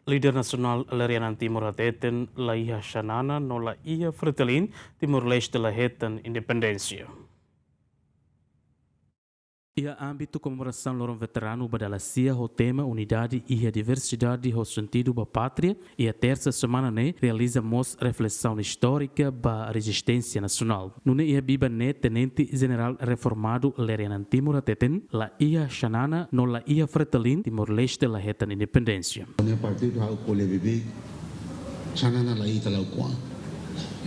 Lidér Nasionál Lere Anan Timor-Leste la iha Xanana la iha Fretilin Timor-Leste la hetan independensia. Ia âmbito comemoração Loron Veterano Badalacia o tema Unidade e a Diversidade ao sentido da pátria e a terça semana realiza reflexão histórica da resistência nacional. Nune ia biba Tenente General Reformado Lere Anan Timor-Leste la iha Xanana la iha Fretilin Timor-Leste la hetan independensia. O partido hau kole bebe Xanana la ita lau kwa.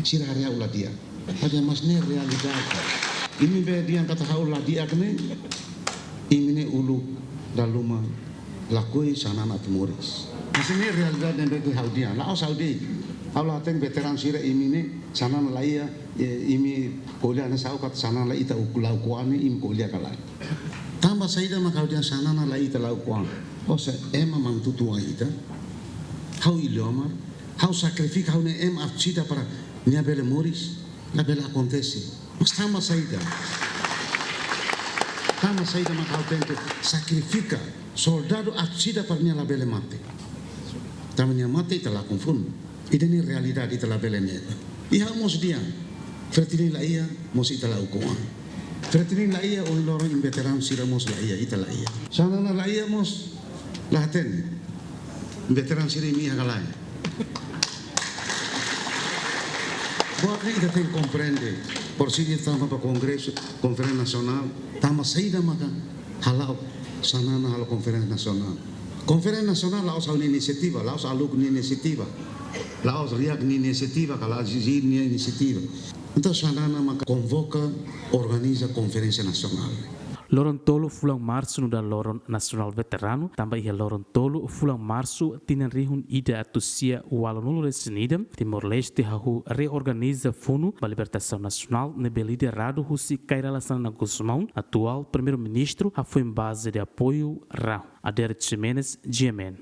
Sira rea ula dia. Ada mas ne realidade. Ini be dia kata hau la dia kene. Imine ulu daluma lakui Xanana Timoris. Mas ne realidade ne be hau dia. La Saudi. Hau la teng veteran sira imine Xanana la ia imi kolia na sau kat Xanana la ita ulau kwa ni im kolia kala. Tamba saida makau dia Xanana la ita lau kwa. Osa ema mantutua ita. Hau ilomar. Hau sacrifica hau ne em archida para nia bele moris. La bela acontece. Mas tama saída macau tento sacrifica soldado archida para nia la bele mate. Tama nia mate ita la confund. Ida ni realidade ita la bele neta. Iha mos dia. Fretilin la ia mos ita la ukoa. Fretilin la ia o loro in veteran sira mos la ia ita la ia. Xanana la ia mos la hateten. Veteran sira mi hagalai. Buat ni kita tem compreende. Por si estamos para Congresso, Conferência Nacional, estamos saída maka halau Xanana halau Conferência Nacional. Conferência Nacional laos a iniciativa, laos aluk ni iniciativa, laos riak ni iniciativa, kalau zizir ni iniciativa. Então Xanana maka convoca, organiza Conferência Nacional. Loron tolo fulang março no da Loron Nasional Veterano, também ia Loron tolo fulang março tinan rihun ida atusia walonolo resinida, Timor-Leste hahu reorganiza fundo para libertação nacional nebe liderado husi kairalasan na Guzmão, atual primeiro-ministro, ha foi em base de apoio Rao, Ader Jimenez, GMN.